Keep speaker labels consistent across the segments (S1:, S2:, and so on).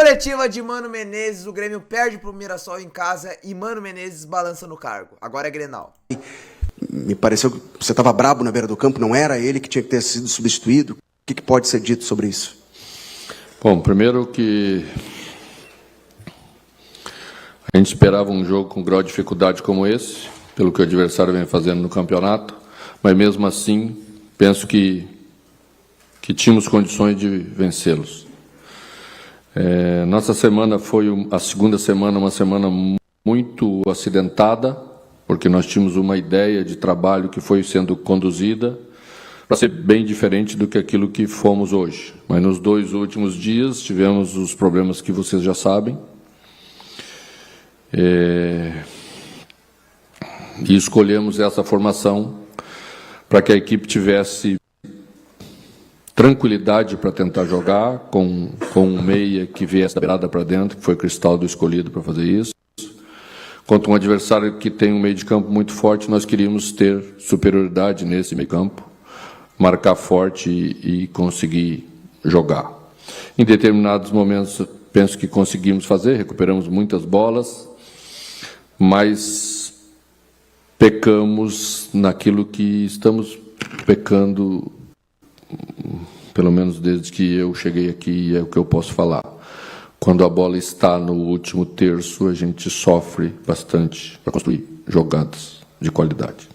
S1: Coletiva de Mano Menezes, o Grêmio perde pro Mirassol em casa e Mano Menezes balança no cargo. Agora é Grenal.
S2: Me pareceu que você estava brabo na beira do campo, não era ele que tinha que ter sido substituído? O que pode ser dito sobre isso?
S3: Bom, primeiro que a gente esperava um jogo com grau de dificuldade como esse, pelo que o adversário vem fazendo no campeonato, mas mesmo assim, penso que tínhamos condições de vencê-los. Nossa semana foi a segunda semana, uma semana muito acidentada, porque nós tínhamos uma ideia de trabalho que foi sendo conduzida para ser bem diferente do que aquilo que fomos hoje. Mas nos 2 últimos dias tivemos os problemas que vocês já sabem. E escolhemos essa formação para que a equipe tivesse tranquilidade para tentar jogar, com um meia que viesse da beirada para dentro, que foi Cristaldo escolhido para fazer isso. Contra um adversário que tem um meio de campo muito forte, nós queríamos ter superioridade nesse meio campo, marcar forte e conseguir jogar. Em determinados momentos, penso que conseguimos fazer, recuperamos muitas bolas, mas pecamos naquilo que estamos pecando, pelo menos desde que eu cheguei aqui, é o que eu posso falar. Quando a bola está no último terço, a gente sofre bastante para construir jogadas de qualidade.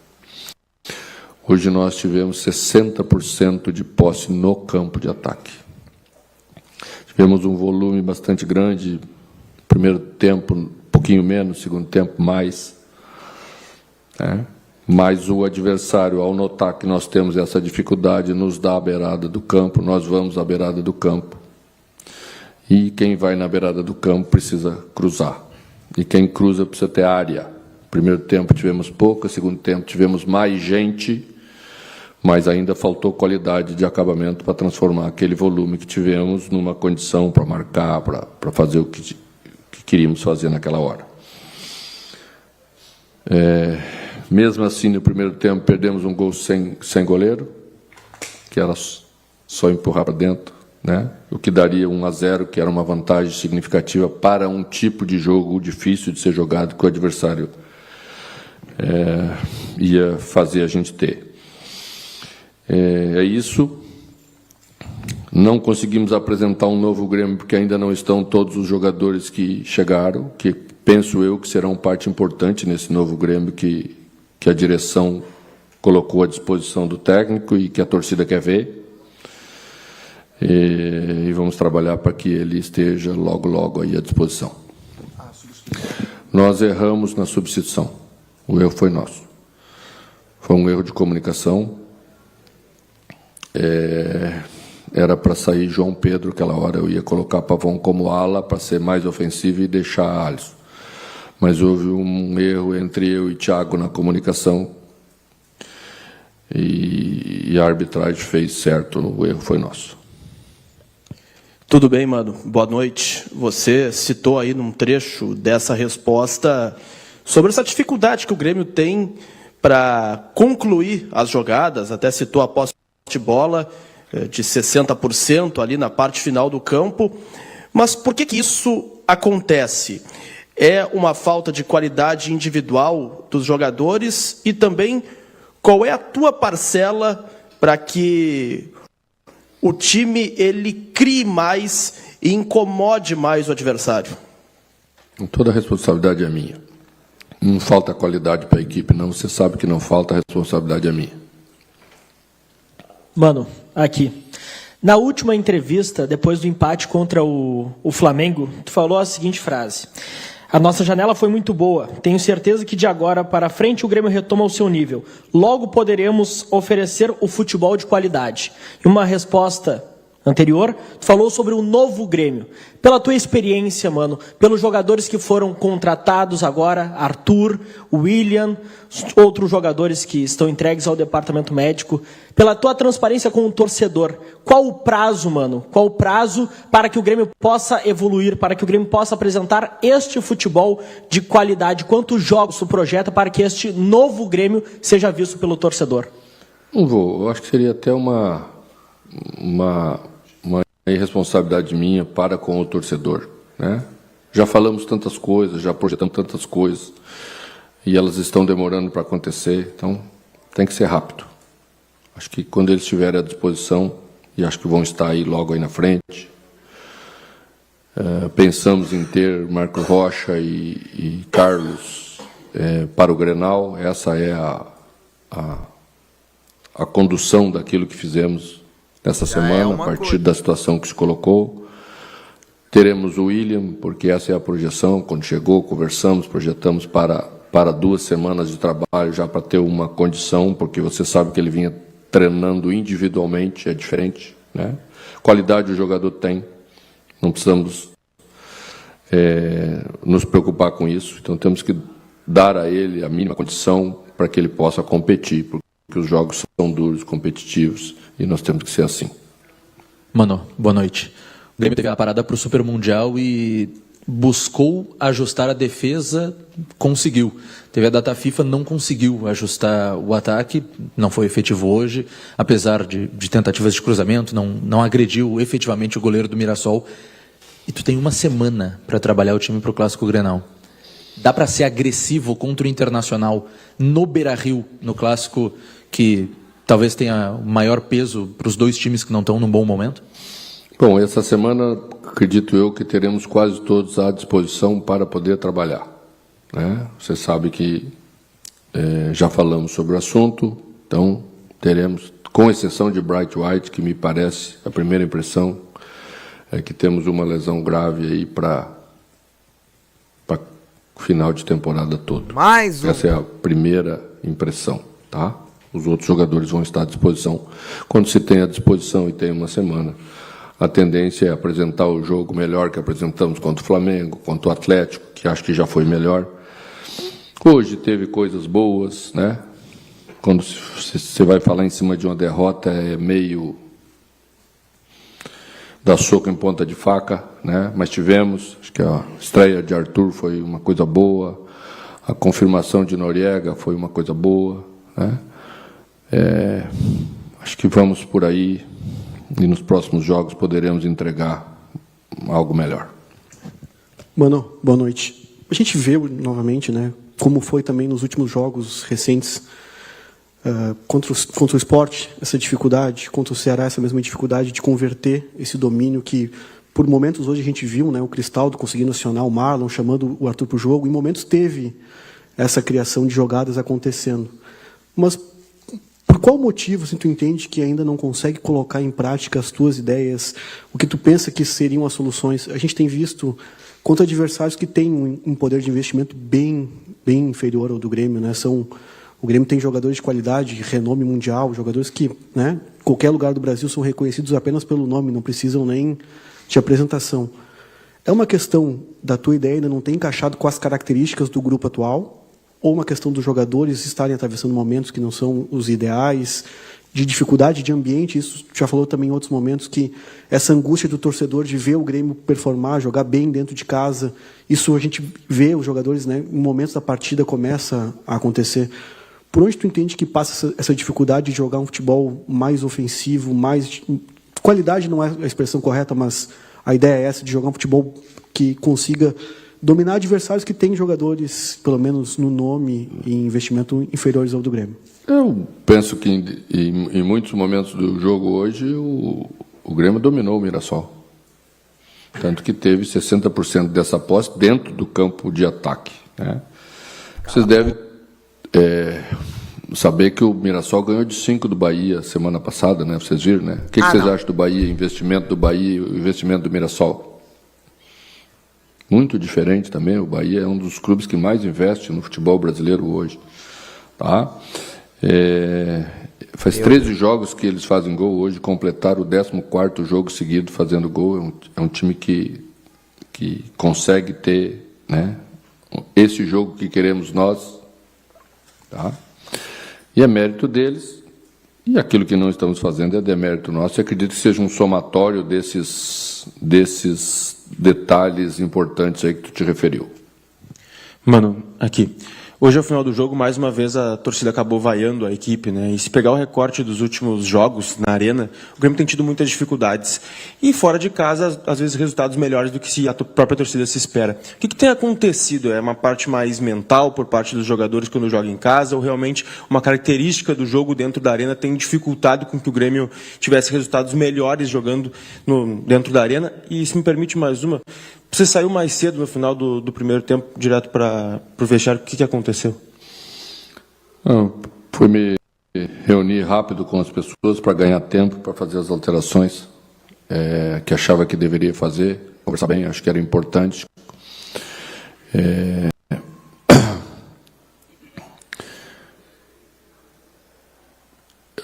S3: Hoje nós tivemos 60% de posse no campo de ataque. Tivemos um volume bastante grande, primeiro tempo um pouquinho menos, segundo tempo mais. Mas o adversário, ao notar que nós temos essa dificuldade, nos dá a beirada do campo, nós vamos à beirada do campo. E quem vai na beirada do campo precisa cruzar. E quem cruza precisa ter área. Primeiro tempo tivemos pouca, segundo tempo tivemos mais gente, mas ainda faltou qualidade de acabamento para transformar aquele volume que tivemos numa condição para marcar, para fazer o que queríamos fazer naquela hora. Mesmo assim, no primeiro tempo, perdemos um gol sem goleiro, que era só empurrar para dentro, né? O que daria 1-0, que era uma vantagem significativa para um tipo de jogo difícil de ser jogado, que o adversário ia fazer a gente ter. É isso. Não conseguimos apresentar um novo Grêmio, porque ainda não estão todos os jogadores que chegaram, que penso eu que serão parte importante nesse novo Grêmio que a direção colocou à disposição do técnico e que a torcida quer ver. E vamos trabalhar para que ele esteja logo aí à disposição. Nós erramos na substituição. O erro foi nosso. Foi um erro de comunicação. Era para sair João Pedro, aquela hora eu ia colocar Pavão como ala para ser mais ofensivo e deixar Alisson. Mas houve um erro entre eu e Thiago na comunicação e a arbitragem fez certo, o erro foi nosso.
S4: Tudo bem, mano. Boa noite. Você citou aí num trecho dessa resposta sobre essa dificuldade que o Grêmio tem para concluir as jogadas, até citou a posse de bola de 60% ali na parte final do campo. Mas por que isso acontece? É uma falta de qualidade individual dos jogadores? E também, qual é a tua parcela para que o time ele crie mais e incomode mais o adversário?
S3: Toda a responsabilidade é minha. Não falta qualidade para a equipe, não. Você sabe que não falta, a responsabilidade é minha.
S5: Mano, aqui. Na última entrevista, depois do empate contra o Flamengo, tu falou a seguinte frase: a nossa janela foi muito boa. Tenho certeza que de agora para frente o Grêmio retoma o seu nível. Logo poderemos oferecer o futebol de qualidade. Em uma resposta anterior, tu falou sobre o novo Grêmio. Pela tua experiência, mano, pelos jogadores que foram contratados agora, Arthur, William, outros jogadores que estão entregues ao departamento médico, pela tua transparência com o torcedor, qual o prazo, mano? Qual o prazo para que o Grêmio possa evoluir, para que o Grêmio possa apresentar este futebol de qualidade? Quantos jogos tu projeta para que este novo Grêmio seja visto pelo torcedor?
S3: Não vou, eu acho que seria até uma irresponsabilidade minha para com o torcedor. né? Já falamos tantas coisas, já projetamos tantas coisas, e elas estão demorando para acontecer, então tem que ser rápido. Acho que quando eles estiverem à disposição, e acho que vão estar aí logo aí na frente, pensamos em ter Marco Rocha e Carlos para o Grenal. Essa é a condução daquilo que fizemos nessa semana, a partir da situação que se colocou. Teremos o William, porque essa é a projeção. Quando chegou, conversamos, projetamos para 2 semanas de trabalho, já para ter uma condição, porque você sabe que ele vinha treinando individualmente, é diferente, né? Qualidade o jogador tem, não precisamos nos preocupar com isso, então temos que dar a ele a mínima condição para que ele possa competir, porque os jogos são duros, competitivos, e nós temos que ser assim.
S6: Mano, boa noite. O Grêmio teve a parada para o Super Mundial e buscou ajustar a defesa, conseguiu. Teve a data FIFA, não conseguiu ajustar o ataque, não foi efetivo hoje, apesar de tentativas de cruzamento, não agrediu efetivamente o goleiro do Mirassol. E tu tem uma semana para trabalhar o time para o Clássico Grenal. Dá para ser agressivo contra o Internacional no Beira-Rio, no Clássico que talvez tenha o maior peso para os 2 times que não estão num bom momento?
S3: Bom, essa semana, acredito eu que teremos quase todos à disposição para poder trabalhar, né? Você sabe que já falamos sobre o assunto, então teremos, com exceção de Bright White, que me parece, a primeira impressão é que temos uma lesão grave aí para final de temporada todo. Essa é a primeira impressão, tá? Os outros jogadores vão estar à disposição. Quando se tem à disposição e tem uma semana, a tendência é apresentar o jogo melhor que apresentamos contra o Flamengo, contra o Atlético, que acho que já foi melhor. Hoje teve coisas boas, né? Quando você vai falar em cima de uma derrota, é meio dar soco em ponta de faca, né? Mas tivemos, acho que a estreia de Arthur foi uma coisa boa, a confirmação de Noriega foi uma coisa boa, né? Acho que vamos por aí e nos próximos jogos poderemos entregar algo melhor.
S2: Mano, boa noite. A gente vê novamente, né, como foi também nos últimos jogos recentes contra o Sport, essa dificuldade, contra o Ceará, essa mesma dificuldade de converter esse domínio que, por momentos, hoje a gente viu, né, o Cristaldo conseguindo acionar o Marlon, chamando o Arthur para o jogo, em momentos teve essa criação de jogadas acontecendo. Mas por qual motivo, assim, tu entende que ainda não consegue colocar em prática as tuas ideias, o que tu pensa que seriam as soluções? A gente tem visto contra adversários que têm um poder de investimento bem inferior ao do Grêmio, né? O Grêmio tem jogadores de qualidade, de renome mundial, jogadores que, né, em qualquer lugar do Brasil são reconhecidos apenas pelo nome, não precisam nem de apresentação. É uma questão da tua ideia ainda não ter encaixado com as características do grupo atual, ou uma questão dos jogadores estarem atravessando momentos que não são os ideais, de dificuldade de ambiente? Isso já falou também em outros momentos, que essa angústia do torcedor de ver o Grêmio performar, jogar bem dentro de casa, isso a gente vê os jogadores, né, em momentos da partida começa a acontecer. Por onde tu entende que passa essa dificuldade de jogar um futebol mais ofensivo, mais... Qualidade não é a expressão correta, mas a ideia é essa, de jogar um futebol que consiga dominar adversários que têm jogadores, pelo menos no nome e investimento, inferiores ao do Grêmio.
S3: Eu penso que em muitos momentos do jogo hoje o Grêmio dominou o Mirassol. Tanto que teve 60% dessa posse dentro do campo de ataque, né? Vocês devem saber que o Mirassol ganhou de 5 do Bahia semana passada, né? Vocês viram, né? O que vocês acham do Bahia, investimento do Bahia e o investimento do Mirassol? Muito diferente também. O Bahia é um dos clubes que mais investe no futebol brasileiro hoje, tá? Faz 13 jogos que eles fazem gol hoje, completaram o 14º jogo seguido fazendo gol. É um time que consegue ter, né, esse jogo que queremos nós, tá? E é mérito deles, e aquilo que não estamos fazendo é demérito nosso. Eu acredito que seja um somatório desses detalhes importantes aí que tu te referiu.
S6: Mano, aqui.
S7: Hoje, ao final do jogo, mais uma vez a torcida acabou vaiando a equipe, né? E se pegar o recorte dos últimos jogos na Arena, o Grêmio tem tido muitas dificuldades. E fora de casa, às vezes, resultados melhores do que a própria torcida se espera. O que tem acontecido? É uma parte mais mental por parte dos jogadores quando jogam em casa, ou realmente uma característica do jogo dentro da Arena tem dificultado com que o Grêmio tivesse resultados melhores jogando dentro da Arena? E se me permite mais uma, você saiu mais cedo no final do primeiro tempo, direto para o vestiário. O que aconteceu?
S3: Fui me reunir rápido com as pessoas para ganhar tempo, para fazer as alterações que achava que deveria fazer. Conversar bem, acho que era importante.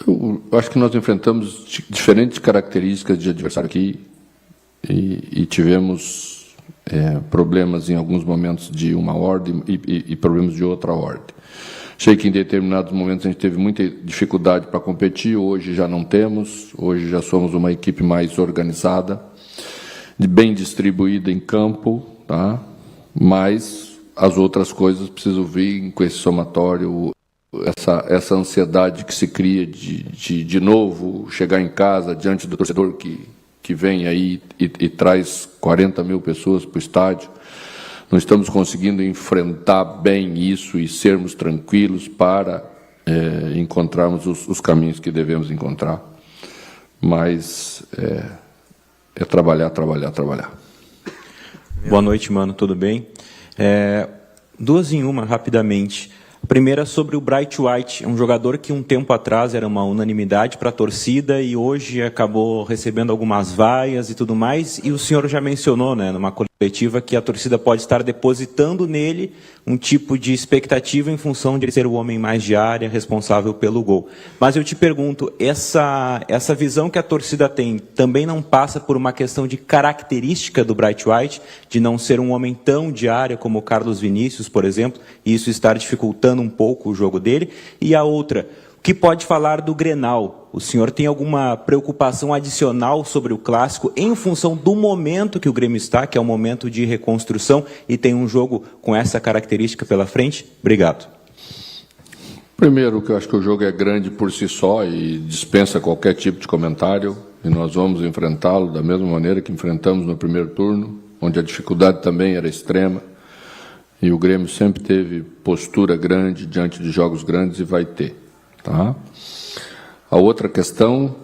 S3: Eu acho que nós enfrentamos diferentes características de adversário aqui e tivemos problemas em alguns momentos de uma ordem e problemas de outra ordem. Achei que em determinados momentos a gente teve muita dificuldade para competir, hoje já não temos, hoje já somos uma equipe mais organizada, bem distribuída em campo, tá? Mas as outras coisas precisam vir com esse somatório, essa ansiedade que se cria de novo chegar em casa diante do torcedor que vem aí e traz 40 mil pessoas para o estádio. Não estamos conseguindo enfrentar bem isso e sermos tranquilos para encontrarmos os caminhos que devemos encontrar. Mas é trabalhar.
S8: Boa noite, mano. Tudo bem? Duas em uma, rapidamente. A primeira sobre o Bright White, um jogador que um tempo atrás era uma unanimidade para a torcida e hoje acabou recebendo algumas vaias e tudo mais. E o senhor já mencionou, né, numa coletiva, que a torcida pode estar depositando nele um tipo de expectativa em função de ele ser o homem mais de área, responsável pelo gol. Mas eu te pergunto, essa visão que a torcida tem também não passa por uma questão de característica do Bright White, de não ser um homem tão de área como o Carlos Vinícius, por exemplo, e isso estar dificultando um pouco o jogo dele? E a outra, o que pode falar do Grenal? O senhor tem alguma preocupação adicional sobre o Clássico em função do momento que o Grêmio está, que é um momento de reconstrução e tem um jogo com essa característica pela frente? Obrigado.
S3: Primeiro, que eu acho que o jogo é grande por si só e dispensa qualquer tipo de comentário, e nós vamos enfrentá-lo da mesma maneira que enfrentamos no primeiro turno, onde a dificuldade também era extrema, e o Grêmio sempre teve postura grande diante de jogos grandes e vai ter. Tá? A outra questão,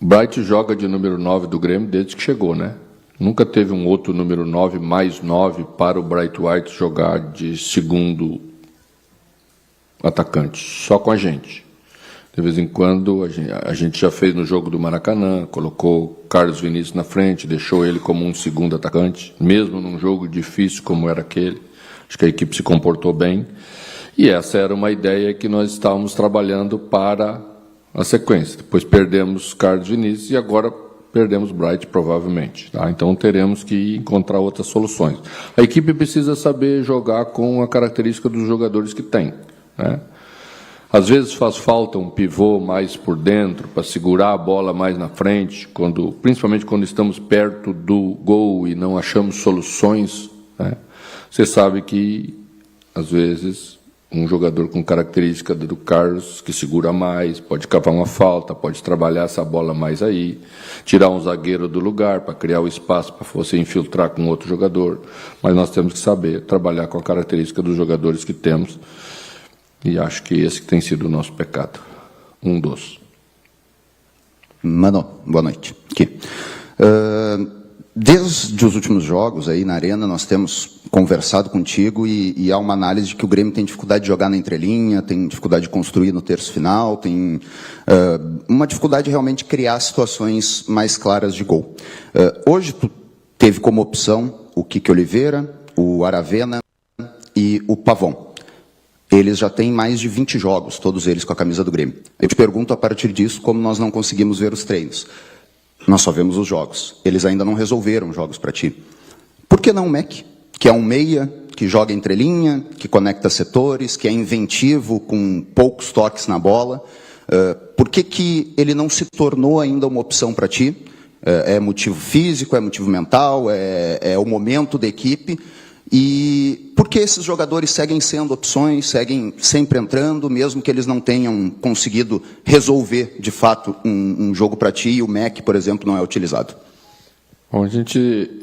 S3: Bright joga de número 9 do Grêmio desde que chegou, né? Nunca teve um outro número 9 mais 9 para o Bright White jogar de segundo atacante, só com a gente. De vez em quando a gente já fez no jogo do Maracanã, colocou Carlos Vinícius na frente, deixou ele como um segundo atacante, mesmo num jogo difícil como era aquele. Acho que a equipe se comportou bem. E essa era uma ideia que nós estávamos trabalhando para a sequência. Depois perdemos Carlos Vinícius e agora perdemos Bright, provavelmente. Tá? Então teremos que encontrar outras soluções. A equipe precisa saber jogar com a característica dos jogadores que tem, né? Às vezes faz falta um pivô mais por dentro, para segurar a bola mais na frente, principalmente quando estamos perto do gol e não achamos soluções, né? Você sabe que, às vezes, um jogador com característica do Carlos, que segura mais, pode cavar uma falta, pode trabalhar essa bola mais aí, tirar um zagueiro do lugar para criar o espaço para você infiltrar com outro jogador. Mas nós temos que saber trabalhar com a característica dos jogadores que temos. E acho que esse tem sido o nosso pecado. Um dos.
S9: Mano, boa noite. Aqui. Desde os últimos jogos aí na Arena, nós temos conversado contigo e há uma análise de que o Grêmio tem dificuldade de jogar na entrelinha, tem dificuldade de construir no terço final, tem uma dificuldade de realmente criar situações mais claras de gol. Hoje tu teve como opção o Kiki Oliveira, o Aravena e o Pavon. Eles já têm mais de 20 jogos, todos eles com a camisa do Grêmio. Eu te pergunto, a partir disso, como nós não conseguimos ver os treinos. Nós só vemos os jogos. Eles ainda não resolveram jogos para ti. Por que não o Mac, que é um meia, que joga entrelinha, que conecta setores, que é inventivo, com poucos toques na bola? Por que ele não se tornou ainda uma opção para ti? É motivo físico, é motivo mental, é o momento da equipe? E por que esses jogadores seguem sendo opções, seguem sempre entrando, mesmo que eles não tenham conseguido resolver, de fato, um jogo para ti e o MEC, por exemplo, não é utilizado?
S3: Bom, a gente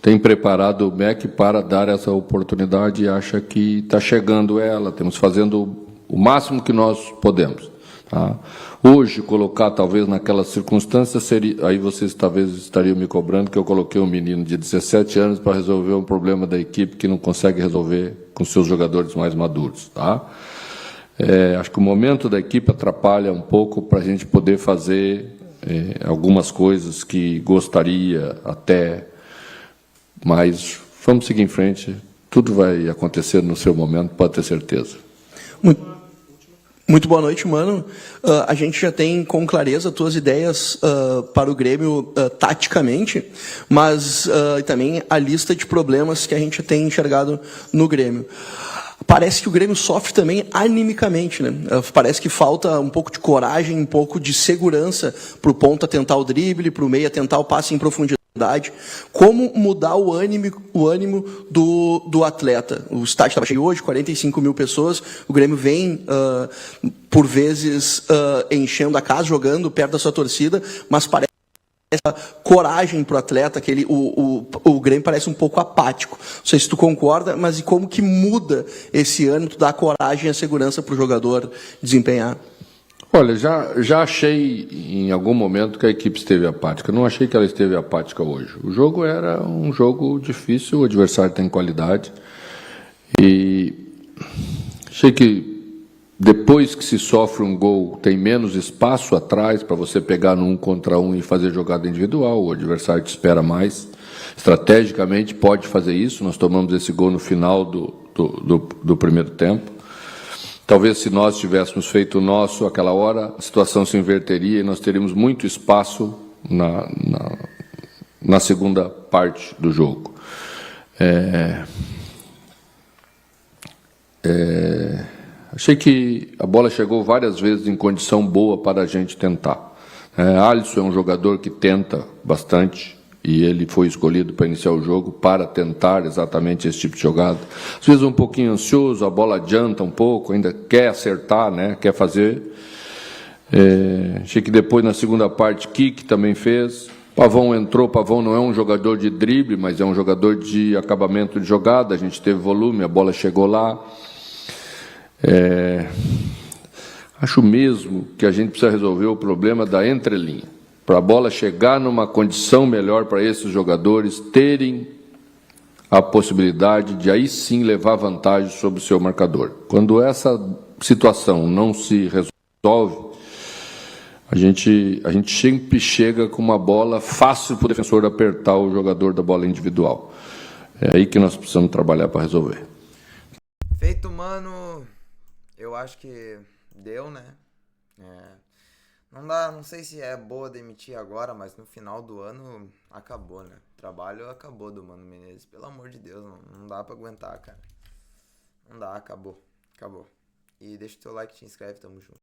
S3: tem preparado o MEC para dar essa oportunidade e acha que está chegando ela, estamos fazendo o máximo que nós podemos. Tá? Hoje, colocar talvez naquelas circunstâncias, seria, aí vocês talvez estariam me cobrando que eu coloquei um menino de 17 anos para resolver um problema da equipe que não consegue resolver com seus jogadores mais maduros. Tá? Acho que o momento da equipe atrapalha um pouco para a gente poder fazer algumas coisas que gostaria até, mas vamos seguir em frente, tudo vai acontecer no seu momento, pode ter certeza.
S4: Muito boa noite, mano. A gente já tem com clareza tuas ideias para o Grêmio taticamente, mas também a lista de problemas que a gente tem enxergado no Grêmio. Parece que o Grêmio sofre também animicamente, né? Parece que falta um pouco de coragem, um pouco de segurança para o ponta tentar o drible, para o meia tentar o passe em profundidade. Como mudar o ânimo do atleta? O estádio estava cheio hoje, 45 mil pessoas. O Grêmio vem, por vezes, enchendo a casa, jogando perto da sua torcida, mas parece coragem para o atleta, que o Grêmio parece um pouco apático. Não sei se tu concorda, mas e como que muda esse ânimo, tu dá coragem e a segurança para o jogador desempenhar?
S3: Olha, já achei em algum momento que a equipe esteve apática. Não achei que ela esteve apática hoje. O jogo era um jogo difícil, o adversário tem qualidade. E achei que depois que se sofre um gol, tem menos espaço atrás para você pegar no 1 contra 1 e fazer jogada individual. O adversário te espera mais. Estrategicamente pode fazer isso. Nós tomamos esse gol no final do primeiro tempo. Talvez se nós tivéssemos feito o nosso aquela hora, a situação se inverteria e nós teríamos muito espaço na segunda parte do jogo. Achei que a bola chegou várias vezes em condição boa para a gente tentar. Alisson é um jogador que tenta bastante, e ele foi escolhido para iniciar o jogo para tentar exatamente esse tipo de jogada. Às vezes um pouquinho ansioso, a bola adianta um pouco, ainda quer acertar, né? Quer fazer. Achei que depois, na segunda parte, Kik também fez. Pavão entrou, Pavão não é um jogador de drible, mas é um jogador de acabamento de jogada, a gente teve volume, a bola chegou lá. Acho mesmo que a gente precisa resolver o problema da entrelinha, para a bola chegar numa condição melhor para esses jogadores terem a possibilidade de aí sim levar vantagem sobre o seu marcador. Quando essa situação não se resolve, a gente sempre chega com uma bola fácil para o defensor apertar o jogador da bola individual. É aí que nós precisamos trabalhar para resolver.
S1: Feito, mano. Eu acho que deu, né? Não sei se é boa demitir agora, mas no final do ano acabou, né? O trabalho acabou do Mano Menezes. Pelo amor de Deus, não dá pra aguentar, cara. Não dá, acabou. E deixa o teu like, te inscreve, tamo junto.